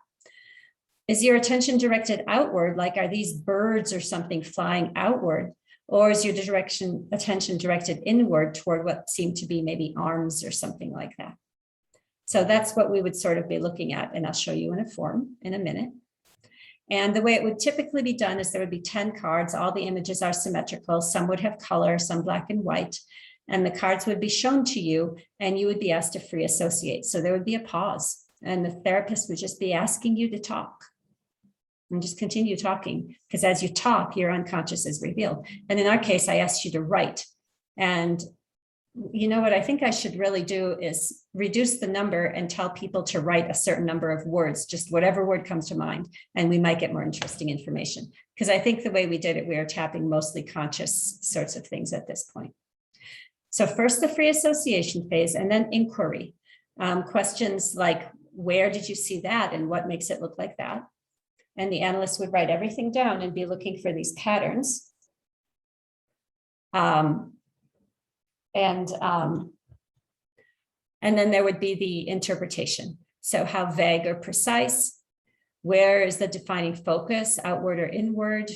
Is your attention directed outward? Like, are these birds or something flying outward? Or is your attention directed inward toward what seemed to be maybe arms or something like that? So that's what we would sort of be looking at, and I'll show you in a form in a minute. And the way it would typically be done is there would be 10 cards. All the images are symmetrical. Some would have color, some black and white. And the cards would be shown to you, and you would be asked to free associate. So there would be a pause, and the therapist would just be asking you to talk. And just continue talking, because as you talk, your unconscious is revealed. And in our case, I asked you to write. And you know what I think I should really do is reduce the number and tell people to write a certain number of words, just whatever word comes to mind, and we might get more interesting information. Because I think the way we did it, we are tapping mostly conscious sorts of things at this point. So first the free association phase, and then inquiry. Questions like, where did you see that and what makes it look like that? And the analyst would write everything down and be looking for these patterns. And then there would be the interpretation. So how vague or precise, where is the defining focus, outward or inward?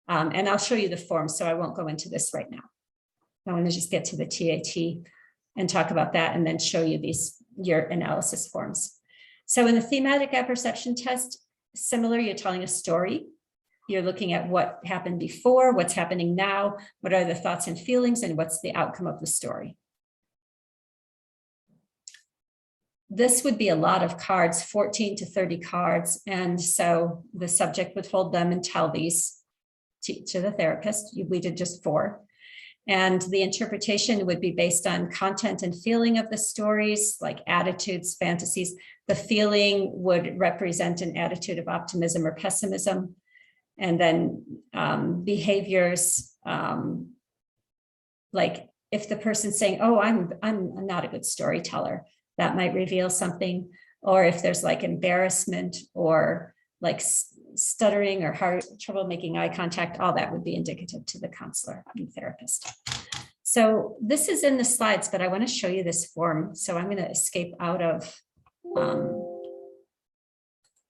And I'll show you the form, so I won't go into this right now. I want to just get to the TAT and talk about that, and then show you your analysis forms. So in the thematic apperception test, similar, you're telling a story. You're looking at what happened before, what's happening now, what are the thoughts and feelings, and what's the outcome of the story. This would be a lot of cards, 14 to 30 cards. And so the subject would hold them and tell these to the therapist. We did just 4. And the interpretation would be based on content and feeling of the stories, like attitudes, fantasies. The feeling would represent an attitude of optimism or pessimism. And then behaviors, like if the person's saying, oh, I'm not a good storyteller, that might reveal something. Or if there's like embarrassment or like stuttering or trouble making eye contact, all that would be indicative to the counselor and therapist. So this is in the slides, but I want to show you this form. So I'm going to escape out of, I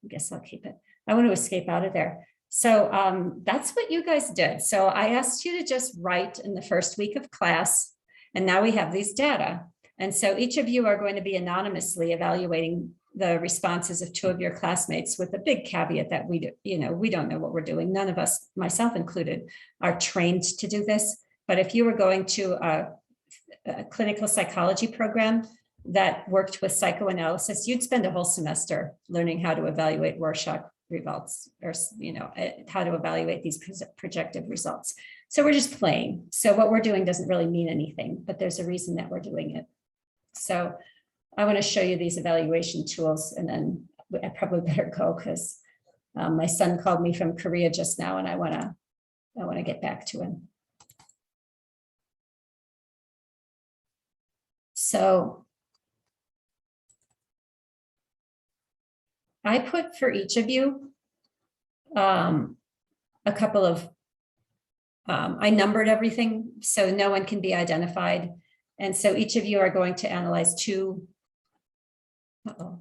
guess I'll keep it. I want to escape out of there. So that's what you guys did. So I asked you to just write in the first week of class, and now we have these data. And so each of you are going to be anonymously evaluating the responses of 2 of your classmates, with a big caveat that we don't know what we're doing. None of us, myself included, are trained to do this. But if you were going to a clinical psychology program that worked with psychoanalysis, you'd spend a whole semester learning how to evaluate Rorschach results, or how to evaluate these projective results. So we're just playing. So what we're doing doesn't really mean anything, but there's a reason that we're doing it. So I want to show you these evaluation tools, and then I probably better go because my son called me from Korea just now, and I want to get back to him. So I put for each of you a couple of, I numbered everything so no one can be identified. And so each of you are going to analyze 2. Uh-oh.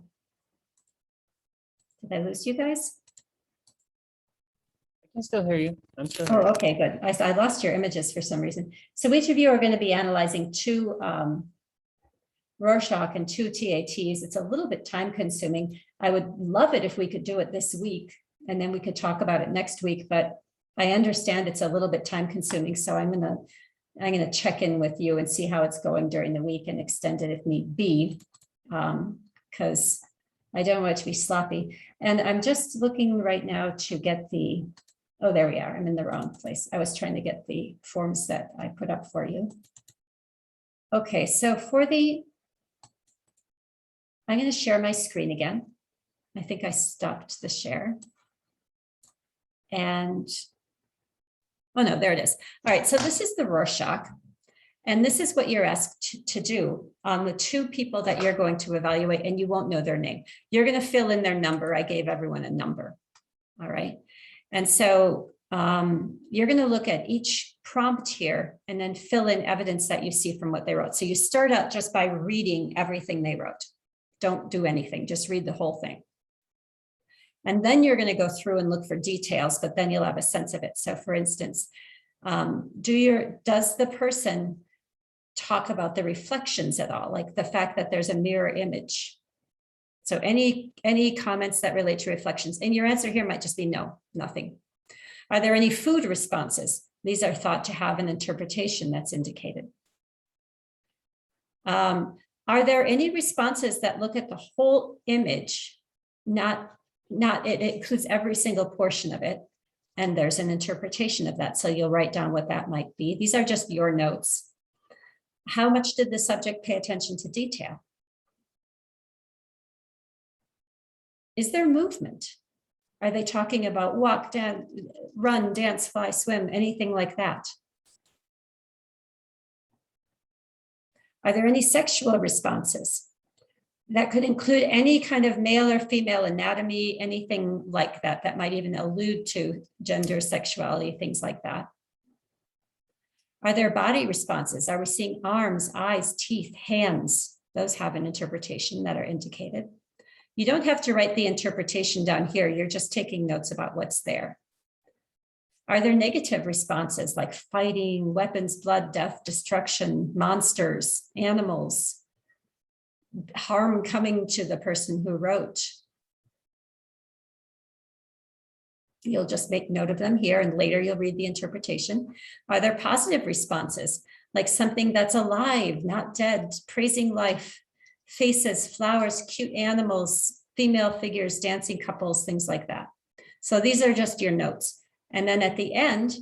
Did I lose you guys? I can still hear you. I'm still here. Oh, okay, good. I lost your images for some reason. So each of you are going to be analyzing 2 Rorschach and 2 TATs. It's a little bit time consuming. I would love it if we could do it this week, and then we could talk about it next week, but I understand it's a little bit time consuming. So I'm gonna check in with you and see how it's going during the week and extend it if need be, because I don't want it to be sloppy. And I'm just looking right now to get the, oh, there we are. I'm in the wrong place. I was trying to get the forms that I put up for you. Okay, so I'm going to share my screen again. I think I stopped the share. And, oh no, there it is. All right, so this is the Rorschach. And this is what you're asked to do on the 2 people that you're going to evaluate, and you won't know their name. You're going to fill in their number. I gave everyone a number. All right. And so you're going to look at each prompt here and then fill in evidence that you see from what they wrote. So you start out just by reading everything they wrote. Don't do anything, just read the whole thing. And then you're going to go through and look for details, but then you'll have a sense of it. So for instance, Does the person talk about the reflections at all, like the fact that there's a mirror image? So any comments that relate to reflections? And your answer here might just be no, nothing. Are there any food responses? These are thought to have an interpretation that's indicated. Are there any responses that look at the whole image? Not it includes every single portion of it, and there's an interpretation of that. So you'll write down what that might be. These are just your notes. How much did the subject pay attention to detail? Is there movement? Are they talking about walk, dance, run, dance, fly, swim, anything like that? Are there any sexual responses? That could include any kind of male or female anatomy, anything like that, that might even allude to gender, sexuality, things like that. Are there body responses? Are we seeing arms, eyes, teeth, hands? Those have an interpretation that are indicated. You don't have to write the interpretation down here. You're just taking notes about what's there. Are there negative responses like fighting, weapons, blood, death, destruction, monsters, animals, harm coming to the person who wrote? You'll just make note of them here and later you'll read the interpretation. Are there positive responses like something that's alive, not dead, praising life, faces, flowers, cute animals, female figures, dancing couples, things like that? So these are just your notes. And then at the end,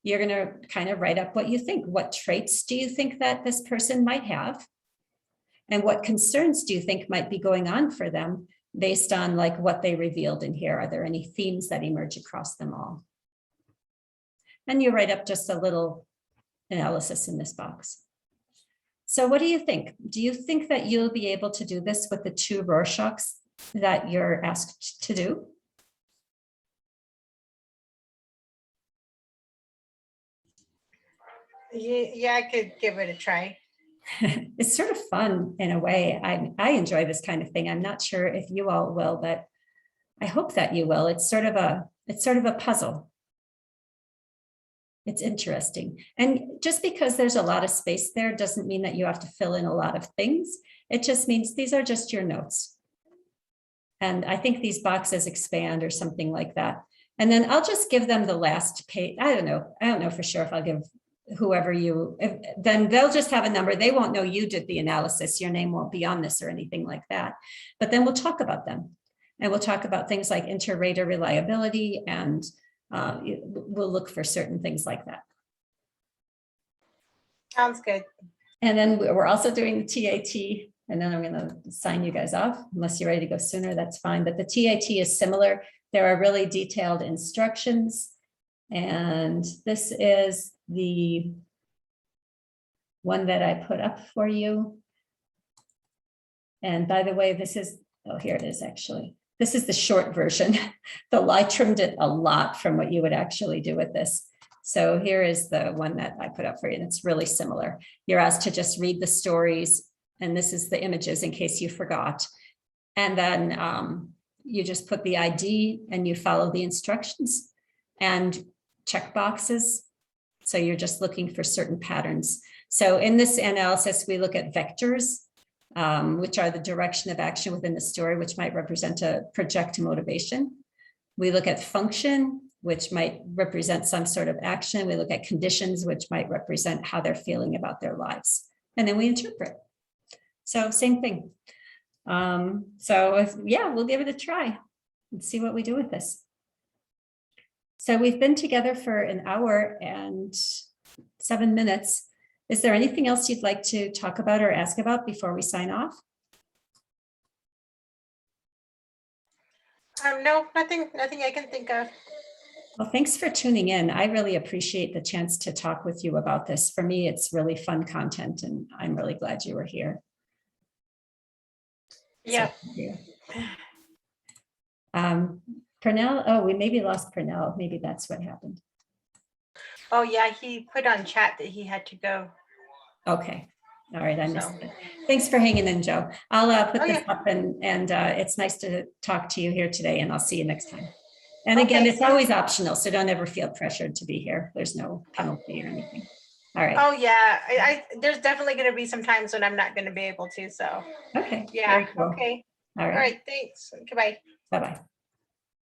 you're going to kind of write up what you think. What traits do you think that this person might have? And what concerns do you think might be going on for them based on like what they revealed in here? Are there any themes that emerge across them all? And you write up just a little analysis in this box. So what do you think? Do you think that you'll be able to do this with the 2 Rorschachs that you're asked to do? Yeah, I could give it a try. It's sort of fun in a way. I enjoy this kind of thing. I'm not sure if you all will, but I hope that you will. It's sort of a puzzle. It's interesting. And just because there's a lot of space there doesn't mean that you have to fill in a lot of things. It just means these are just your notes. And I think these boxes expand or something like that. And then I'll just give them the last page. I don't know for sure if I'll give whoever then they'll just have a number. They won't know you did the analysis. Your name won't be on this or anything like that. But then we'll talk about them. And we'll talk about things like inter-rater reliability, and we'll look for certain things like that. Sounds good. And then we're also doing the TAT, and then I'm going to sign you guys off. Unless you're ready to go sooner, that's fine. But the TAT is similar. There are really detailed instructions. And this is the one that I put up for you. And by the way, this is, oh, here it is actually. This is the short version. Though I trimmed it a lot from what you would actually do with this. So here is the one that I put up for you, and it's really similar. You're asked to just read the stories, and this is the images in case you forgot. And then you just put the ID and you follow the instructions and check boxes. So you're just looking for certain patterns. So in this analysis, we look at vectors, which are the direction of action within the story, which might represent a project motivation. We look at function, which might represent some sort of action. We look at conditions, which might represent how they're feeling about their lives. And then we interpret. So same thing. Yeah, we'll give it a try and see what we do with this. So we've been together for an hour and 7 minutes. Is there anything else you'd like to talk about or ask about before we sign off? No, nothing I can think of. Well, thanks for tuning in. I really appreciate the chance to talk with you about this. For me, it's really fun content, and I'm really glad you were here. Yeah. So, thank you. Pernell, oh, we maybe lost Pernell. Maybe that's what happened. Oh, yeah, he put on chat that he had to go. Okay. All right, I missed it. Thanks for hanging in, Joe. I'll put this up, and it's nice to talk to you here today, and I'll see you next time. And again, Okay. it's always optional, so don't ever feel pressured to be here. There's no penalty or anything. All right. Oh, yeah, there's definitely gonna be some times when I'm not gonna be able to, so, Okay. yeah, very cool. okay. All All right. right, thanks. Goodbye. Bye-bye.